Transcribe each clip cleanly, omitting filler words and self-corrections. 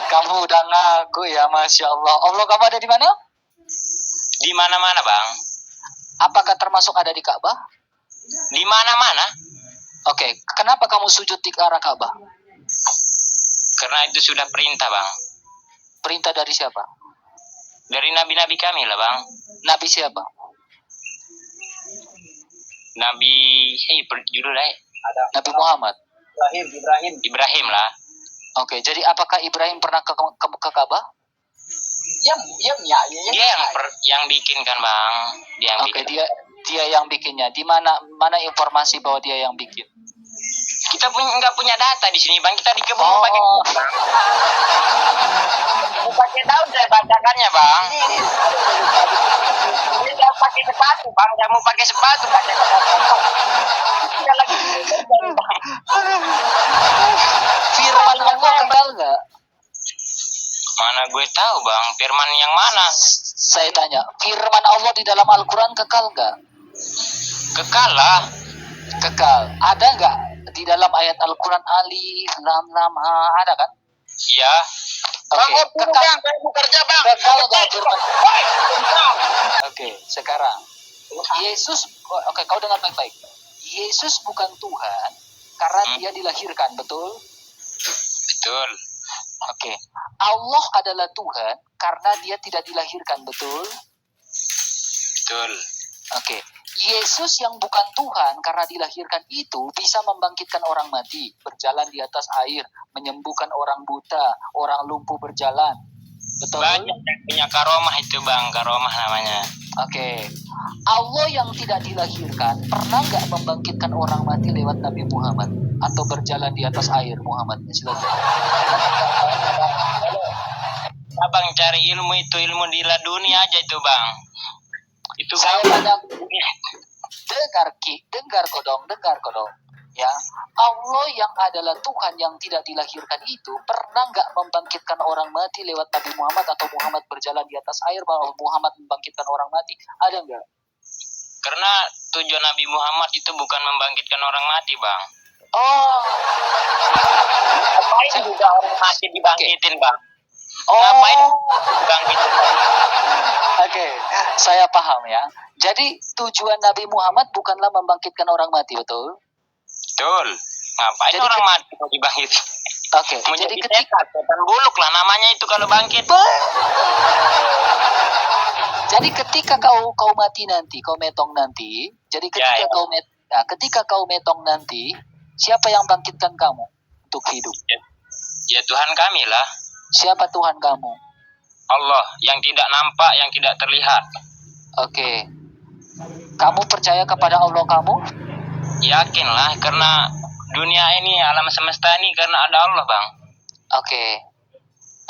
Kamu udah ngaku ya, Masya Allah. Allah kamu ada di mana? Di mana-mana, Bang. Apakah termasuk ada di Ka'bah? Di mana-mana. Oke, kenapa kamu sujud di arah Ka'bah? Karena itu sudah perintah, Bang. Perintah dari siapa? Dari nabi-nabi kami lah, Bang. Nabi siapa? Nabi, judulnya Nabi Muhammad. Ibrahim lah. Oke, jadi apakah Ibrahim pernah ke Ka'bah? Dia yang bikin kan, Bang. Dia yang Oke, bikin. dia yang bikinnya. Di mana informasi bahwa dia yang bikin? Kita nggak punya data di sini, Bang. Kita di kebun pakai daun saya bacakannya, Bang. Dia pakai sepatu, Bang. Dia mau pakai sepatu baca. Dia lagi. Firman Allah kekal nggak? Mana gue tahu, Bang. Firman yang mana? Saya tanya, firman Allah di dalam Al-Quran kekal nggak? Kekal lah. Kekal. Ada nggak di dalam ayat Al-Quran alif, lam, lam, ha? Ada kan? Iya. Oke, kekal. Saya mau kerja, Bang. Kekal nggak firman? Oke, sekarang Yesus, oke, kau dengar baik-baik. Yesus bukan Tuhan karena dia dilahirkan, betul? Betul. Oke, Allah adalah Tuhan karena dia tidak dilahirkan, betul? Betul. Oke, Yesus yang bukan Tuhan karena dilahirkan itu bisa membangkitkan orang mati, berjalan di atas air, menyembuhkan orang buta, orang lumpuh berjalan, betul? Banyak yang punya karomah itu, Bang. Karomah namanya. Oke, Allah yang tidak dilahirkan pernah nggak membangkitkan orang mati lewat Nabi Muhammad atau berjalan di atas air Muhammad? Silakan. Abang cari ilmu itu, ilmu di laduni aja itu, Bang. Itu Saya banyak dengar kodong. Ya, Allah yang adalah Tuhan yang tidak dilahirkan itu pernah nggak membangkitkan orang mati lewat Nabi Muhammad atau Muhammad berjalan di atas air bahwa Muhammad membangkitkan orang mati? Ada nggak? Karena tujuan Nabi Muhammad itu bukan membangkitkan orang mati, Bang. Oh, Ngapain juga orang mati dibangkitin, Bang? oh, Ngapain dibangkitin? Oke, saya paham ya. Jadi tujuan Nabi Muhammad bukanlah membangkitkan orang mati, betul? Betul. Ngapain Jadi orang mati mau dibangkitin? Oke, Mau jadi jadi ketika setan buluk lah namanya itu kalau bangkit. Jadi ketika kau mati nanti, kau metong nanti, jadi ketika Ya. ketika kau metong nanti, siapa yang bangkitkan kamu untuk hidup? Ya Tuhan kami lah. Siapa Tuhan kamu? Allah yang tidak nampak, yang tidak terlihat. Oke. Kamu percaya kepada Allah kamu? Yakinlah karena dunia ini, alam semesta ini karena ada Allah, Bang. Oke.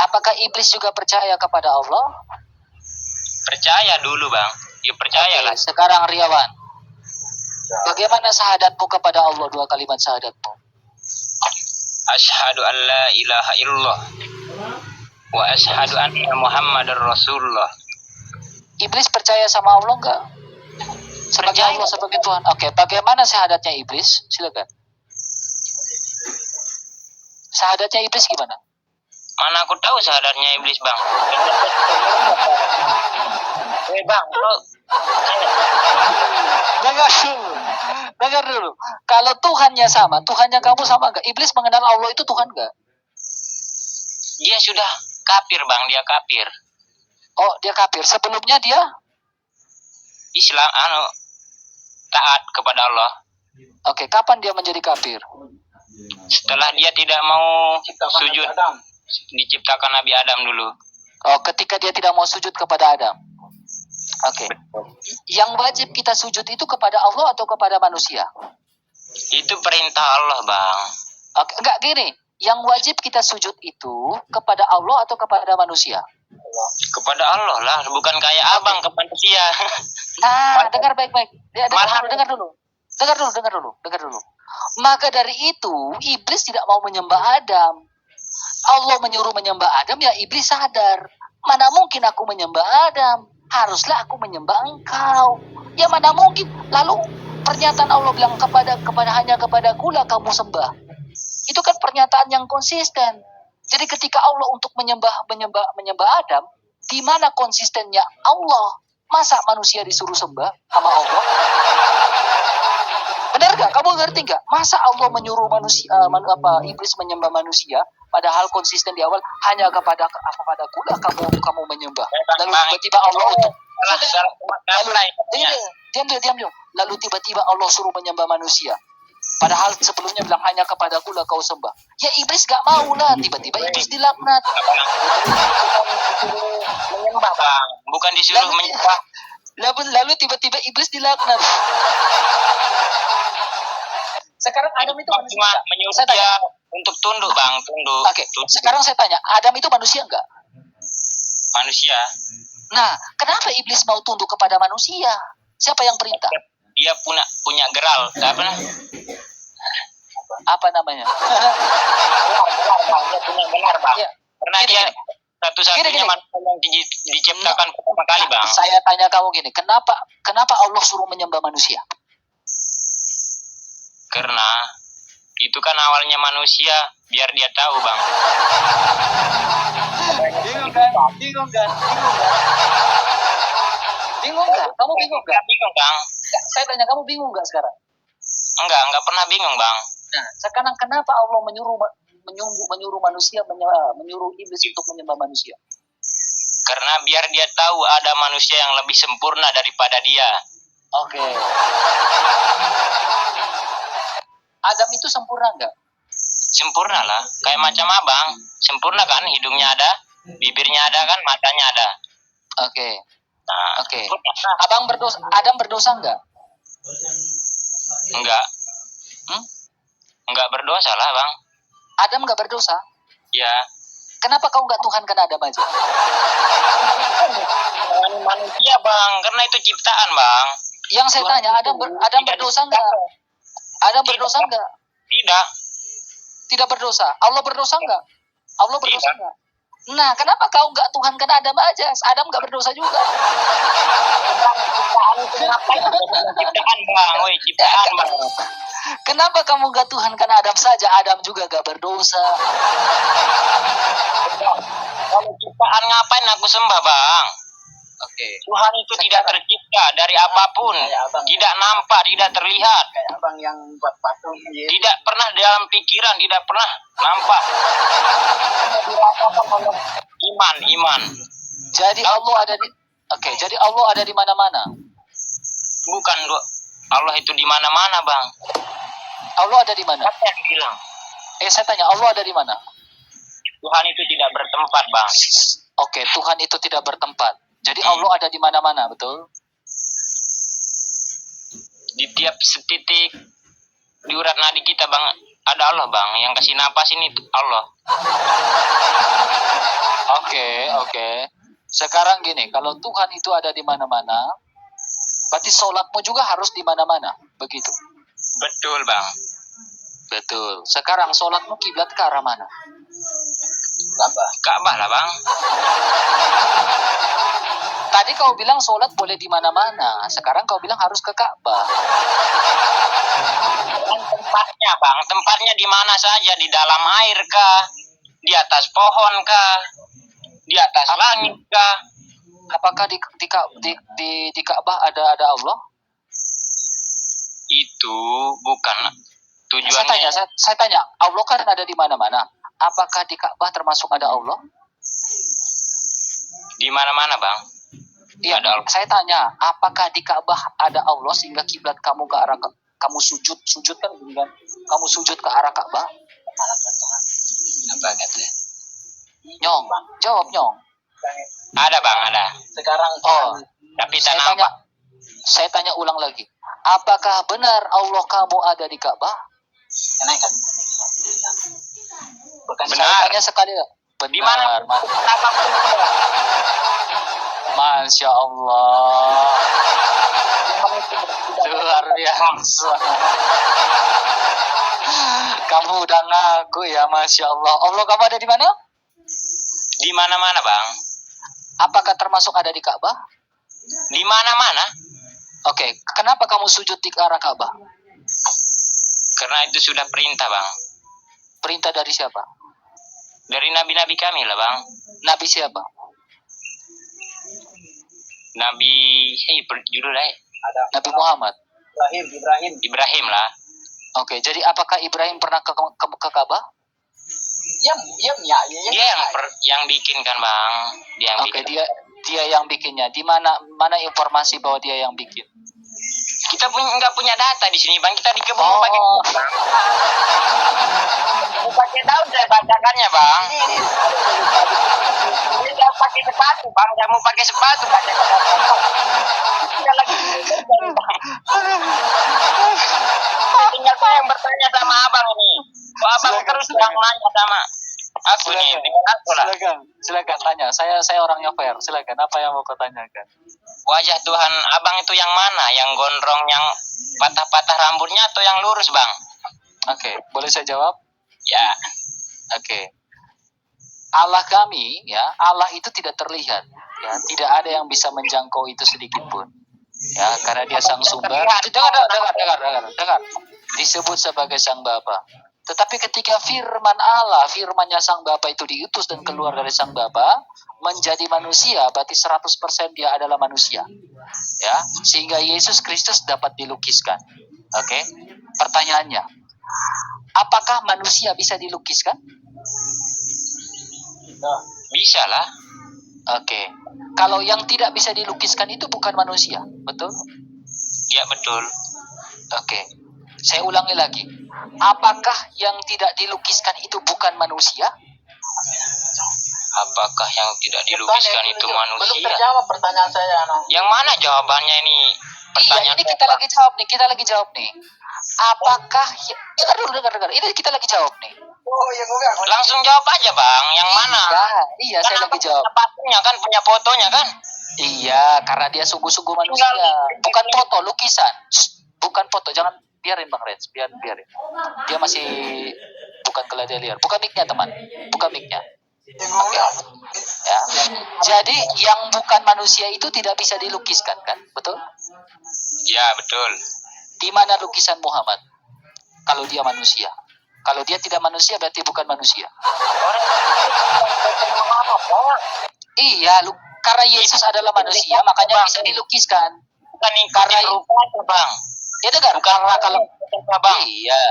Apakah iblis juga percaya kepada Allah? Percaya dulu, Bang. Ya percayalah. Oke, sekarang Riawan. Bagaimana syahadatmu kepada Allah, 2 kalimat syahadatmu? Asyhadu an la ilaha illallah wa asyhadu anna Muhammadar Rasulullah. Iblis percaya sama Allah enggak? Sebagai Percaya. Allah, sebagai Tuhan. Oke, bagaimana syahadatnya iblis? Silakan. Syahadatnya iblis gimana? Mana aku tahu syahadatnya iblis, Bang. Bang, lo Dengar dulu. Kalau Tuhannya sama, Tuhannya kamu sama enggak? Iblis mengenal Allah itu Tuhan enggak? dia sudah kafir, Bang. Dia kafir. Oh, dia kafir. Sebelumnya dia? Islam taat kepada Allah. Oke, kapan dia menjadi kafir? Setelah dia tidak mau sujud diciptakan Nabi Adam dulu. Oh, ketika dia tidak mau sujud kepada Adam. Oke. Yang wajib kita sujud itu kepada Allah atau kepada manusia? Itu perintah Allah, Bang. Oke, enggak gini. Yang wajib kita sujud itu kepada Allah atau kepada manusia? Kepada Allah lah, bukan kayak abang ke manusia. Nah, dengar baik-baik. Dengar dulu. Maka dari itu, iblis tidak mau menyembah Adam. Allah menyuruh menyembah Adam, ya iblis sadar. Mana mungkin aku menyembah Adam? Haruslah aku menyembah engkau. Ya mana mungkin. Lalu pernyataan Allah bilang hanya kepadaku lah kamu sembah. Itu kan pernyataan yang konsisten. Jadi ketika Allah untuk menyembah Adam, di mana konsistennya Allah? Masa manusia disuruh sembah sama Allah? Benar gak? Kamu ngerti gak? Masa Allah menyuruh manusia, iblis menyembah manusia, padahal konsisten di awal hanya kepadaku lah kamu menyembah. Lalu tiba-tiba Allah untuk diam. Lalu tiba-tiba Allah suruh menyembah manusia. Padahal sebelumnya bilang hanya kepadaku lah kau sembah. Ya iblis gak mau lah. Tiba-tiba iblis dilaknat. Menyembah bang, bukan disuruh menyembah. Lalu tiba-tiba iblis dilaknat. Sekarang Adam itu manusia. Cuma menyuruh dia untuk tunduk bang, tunduk. Oke. Sekarang saya tanya, Adam itu manusia enggak? Manusia. Nah, kenapa iblis mau tunduk kepada manusia? Siapa yang perintah? Dia punya geral, apa namanya? Dia punya gelar bang. Ya. Karena dia satu-satunya manusia yang diciptakan pertama kali bang. Saya tanya kamu gini, kenapa Allah suruh menyembah manusia? Karena itu kan awalnya manusia, biar dia tahu bang. Bingung kan? Kamu bingung gak? Bingung bang. Saya tanya kamu bingung gak sekarang? Enggak pernah bingung bang. Nah, sekarang kenapa Allah menyuruh manusia, menyuruh iblis untuk menyembah manusia? Karena biar dia tahu ada manusia yang lebih sempurna daripada dia. Oke. Adam itu sempurna nggak? Sempurna lah, kayak macam abang. Sempurna kan, hidungnya ada, bibirnya ada kan, matanya ada. Oke. Nah, oke. Adam berdosa nggak? Enggak. Enggak berdosa lah bang. Adam nggak berdosa? Ya. Kenapa kau nggak Tuhan karena Adam aja? Manusia bang, karena itu ciptaan bang. Yang saya tanya, Adam berdosa nggak? Adam berdosa nggak? Tidak berdosa. Allah berdosa nggak? Allah berdosa nggak? Nah, kenapa kau nggak Tuhan karena Adam aja? Adam nggak berdosa juga. Ciptaan bang, ciptaan bang. Kenapa kamu nggak Tuhan karena Adam saja? Adam juga nggak berdosa. Kalau ciptaan ngapain aku sembah bang? Oke. Tuhan itu tidak tercipta dari apapun, tidak nampak, tidak terlihat. Kayak abang yang buat patung. Tidak pernah dalam pikiran, tidak pernah nampak. Iman. Jadi Allah ada di jadi Allah ada di mana-mana. Bukan, Allah itu di mana-mana, bang. Allah ada di mana? Siapa yang bilang? Saya tanya, Allah ada di mana? Tuhan itu tidak bertempat, bang. Oke, Tuhan itu tidak bertempat. Jadi Allah ada di mana-mana, betul? Di tiap setitik di urat nadi kita, bang, ada Allah, bang. Yang kasih napas ini Allah. Oke. Sekarang gini, kalau Tuhan itu ada di mana-mana, berarti sholatmu juga harus di mana-mana, begitu? Betul, bang. Betul. Sekarang sholatmu kiblat ke arah mana? Ka'bah lah, bang. Tadi kau bilang sholat boleh di mana-mana. Sekarang kau bilang harus ke Ka'bah. Tempatnya, bang. Tempatnya di mana saja. Di dalam air kah? Di atas pohon kah? Di atas langit kah? Apakah di Ka'bah ada Allah? Itu bukan tujuannya. Saya tanya, Allah kan ada di mana-mana. Apakah di Ka'bah termasuk ada Allah? Di mana-mana, bang. Iya, saya tanya, apakah di Ka'bah ada Allah sehingga kiblat kamu ke arah kamu sujud kan gitu kan? Kamu sujud ke arah Ka'bah? Apa katanya? Nyong, jawab Nyong. Ada, bang, ada. Sekarang tapi tak nampak. Saya tanya ulang lagi. Apakah benar Allah kamu ada di Ka'bah? Benar. Saya tanya sekali. Benar. Di mana? Masya Allah. Luar biasa. Kamu udah ngaku ya, Masya Allah. Allah kamu ada di mana? Di mana-mana, bang. Apakah termasuk ada di Ka'bah? Di mana-mana. Oke, kenapa kamu sujud di arah Ka'bah? Karena itu sudah perintah, bang. Perintah dari siapa? Dari nabi-nabi kami lah bang. Nabi siapa? Nabi, judulnya Ada Nabi Muhammad. Ibrahim. lah. Oke, jadi apakah Ibrahim pernah ke Ka'bah? Ya, Dia yang bikin kan bang. Dia yang Oke, bikin. dia yang bikinnya. Di mana informasi bahwa dia yang bikin? Kita nggak punya data di sini bang. Kita di kebun Oh, pakai mau pakai daun saya bacakannya bang. Ini saya pakai sepatu bang. Saya mau pakai sepatu baca. Tidak lagi. Tinggal saya yang bertanya sama abang ini. Kok abang Silakan, terus silakan. yang nanya sama aku nih. Dengan aku lah. Silakan tanya. Saya orangnya fair. Silakan, apa yang mau kau tanyakan? Wajah Tuhan abang itu yang mana? Yang gondrong, yang patah-patah rambutnya atau yang lurus bang? Oke, boleh saya jawab? Ya. Oke. Allah kami, ya, Allah itu tidak terlihat, ya, tidak ada yang bisa menjangkau itu sedikit pun, ya, karena dia sang sumber. Dengar. Disebut sebagai sang Bapa. Tetapi ketika firmannya sang Bapa itu diutus dan keluar dari sang Bapa menjadi manusia, berarti 100% dia adalah manusia, ya, sehingga Yesus Kristus dapat dilukiskan. Oke. Pertanyaannya, apakah manusia bisa dilukiskan? Bisa lah. Oke. Kalau yang tidak bisa dilukiskan itu bukan manusia, betul? Ya betul. Oke. Saya ulangi lagi. Apakah yang tidak dilukiskan itu bukan manusia? Apakah yang tidak dilukiskan itu Belum manusia? terjawab pertanyaan saya. Yang mana jawabannya ini? Iya, Pertanyaan ini kita lagi jawab nih. Apakah dengar. Ini kita lagi jawab nih. Oh, yang gue langsung jawab aja bang. Yang mana? Iya, Kan saya lagi abang jawab. punya patung-nya kan, punya fotonya kan? Iya, karena dia sungguh-sungguh manusia, bukan foto, lukisan. Bukan foto, jangan biarin Bang Rens, biarin. Dia masih bukan keladian liar. Bukan mic-nya, teman. Bukan mic-nya. Oke. Ya. Jadi yang bukan manusia itu tidak bisa dilukiskan kan? Betul? Ya betul. Di mana lukisan Muhammad? Kalau dia manusia. Kalau dia tidak manusia berarti bukan manusia. Iya, karena Yesus adalah manusia, makanya bisa dilukiskan. Bukan ikutin rupanya bang. Ya dengar, karena kalau bang. iya,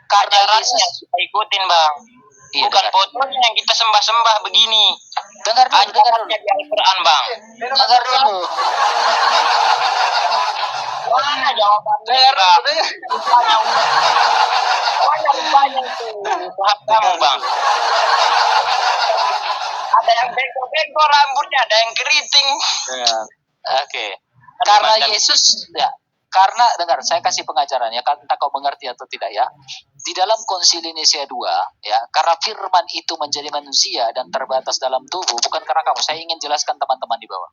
karena Ajarannya Yesus kita ikutin bang. Iya, Bukan dengar. fotonya yang kita sembah-sembah begini. Dengar dulu. Ajarannya di Al-Quran bang. Dengar dulu. Mana jawabannya? Rupanya itu Tuhan kamu bang. Ada yang bengkok-bengkok rambutnya, ada yang keriting. Oke. Karena Yesus, ya, karena dengar, saya kasih pengajaran ya, entah kau mengerti atau tidak ya. Di dalam Konsili Nisia II, ya, karena firman itu menjadi manusia dan terbatas dalam tubuh, bukan karena kamu. Saya ingin jelaskan teman-teman di bawah.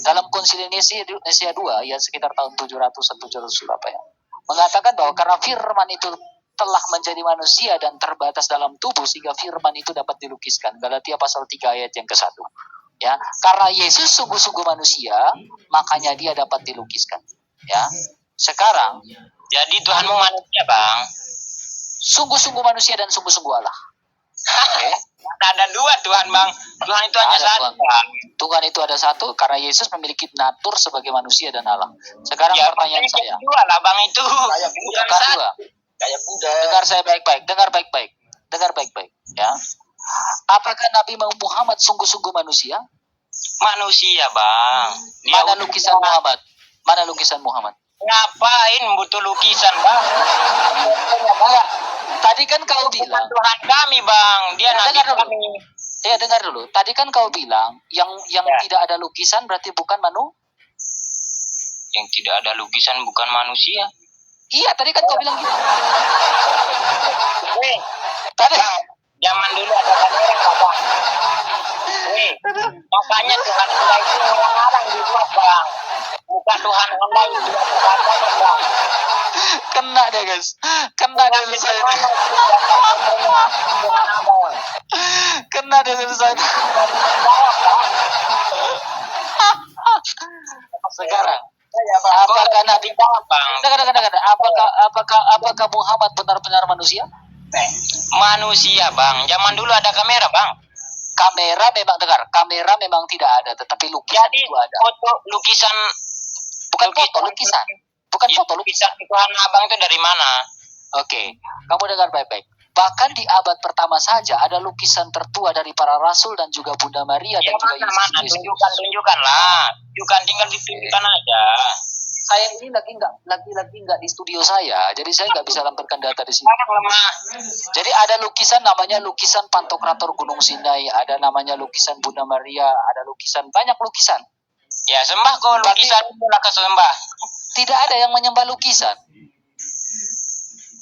Dalam Konsili Nisia II, ya sekitar tahun 700 berapa ya, mengatakan bahwa karena firman itu telah menjadi manusia dan terbatas dalam tubuh sehingga firman itu dapat dilukiskan. Galatia pasal 3 ayat yang ke-1. Ya, karena Yesus sungguh-sungguh manusia, makanya dia dapat dilukiskan. Ya. Sekarang, Jadi Tuhanmu manusia bang. sungguh-sungguh manusia dan sungguh-sungguh Allah. Oke. Ada dua Tuhan bang. Tuhan itu hanya Ada satu Tuhan. bang. Tuhan itu ada satu karena Yesus memiliki natur sebagai manusia dan Allah. Sekarang Ya, pertanyaan makanya saya. dua lah bang itu. Kayak Bukan Bukan satu. dua. kayak Buddha. Dengar saya baik-baik. Dengar baik-baik. Ya. Apakah Nabi Muhammad sungguh-sungguh manusia? Manusia bang. Dia Mana lukisan Muhammad? Mana lukisan Muhammad? Ngapain butuh lukisan bang? Tadi kan kau Bukan bilang. Tuhan kami bang. Dia Ya, nabi dengar dulu. kami. Dengar dulu. Tadi kan kau bilang yang Ya. tidak ada lukisan berarti bukan Yang tidak ada lukisan bukan manusia. Iya, tadi kan kau bilang gitu. Weh, Tadi bang, zaman dulu ada kamera nggak bang? Weh, makanya Tuhan Anda itu orang-orang dibuat bang. Bukan Tuhan Anda itu yang terbatas bang. kena deh guys. Kena deh saya. Kena deh saya. Sekarang apakah Nabi bang? dengar. Apakah Muhammad benar-benar manusia? Manusia bang. Zaman dulu ada kamera bang. kamera memang tidak ada, tetapi lukisan Jadi itu ada. foto lukisan Bukan foto, lukisan. Bukan Ya, foto, lukisan. lukisan Tuhan Abang itu dari mana? Oke, kamu dengar baik-baik. Bahkan di abad pertama saja ada lukisan tertua dari para rasul dan juga Bunda Maria Ya dan juga mana Yesus mana Kristus. tunjukkan lah. Tunjukkan, tinggal ditunjukkan aja. Saya ini lagi nggak di studio saya, jadi saya nggak bisa lampirkan data di sini. Sekarang lemah. Jadi ada lukisan namanya lukisan Pantokrator Gunung Sinai, ada namanya lukisan Bunda Maria, ada lukisan, banyak lukisan. Ya sembah kau lukisan itulah ke sembah. Tidak ada yang menyembah lukisan.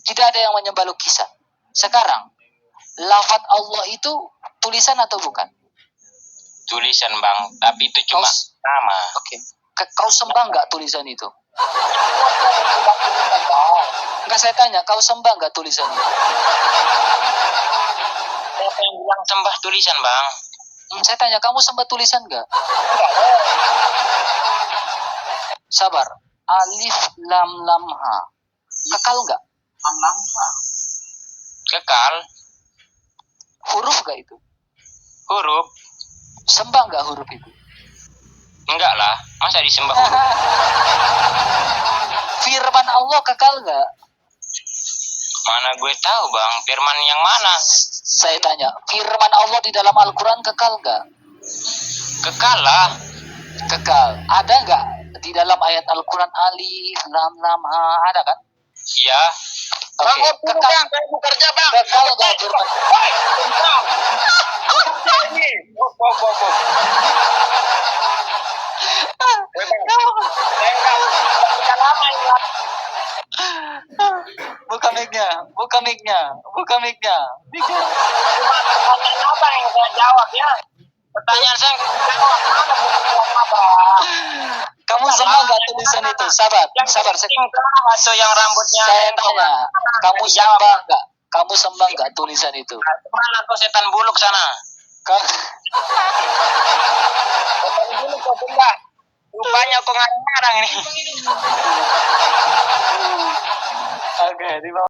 Tidak ada yang menyembah lukisan. Sekarang, lafaz Allah itu tulisan atau bukan? Tulisan bang, tapi itu cuma nama. Oke. Kau sembah nggak tulisan itu? Enggak, saya tanya, kau sembah nggak tulisan itu? Siapa yang bilang sembah tulisan bang? Saya tanya, kamu sembah tulisan nggak? Sabar. Alif lam lam ha. Kekal nggak? Kekal. Huruf nggak itu? Huruf? Sembah nggak huruf itu? Enggak lah, masa disembah huruf? Firman Allah kekal nggak? Mana gue tahu bang, firman yang mana? Saya tanya, firman Allah di dalam Al-Quran kekal nggak? Kekal lah. Kekal. Ada nggak di dalam ayat Al-Quran alif lam lam ha? Ada kan? Iya. Oke. Kekal. Bang, saya mau kerja bang. Kekal nggak firman? Woi, bentar. Kerja ini. Saya enggak lama ini. Buka mic-nya, buka mic-nya, buka mic-nya. Cuma pertanyaan apa yang saya jawab ya? Pertanyaan saya jawab mana bukan apa? Kamu sembah nggak tulisan itu? Sabar, Yang sabar. atau yang rambutnya? Saya tanya, kamu sembah nggak? Kamu sembah nggak tulisan itu? Mana kau setan buluk sana? Ka- Setan buluk kau sembah. Rupanya kau ngarang-ngarang ini. Oke, di bawah.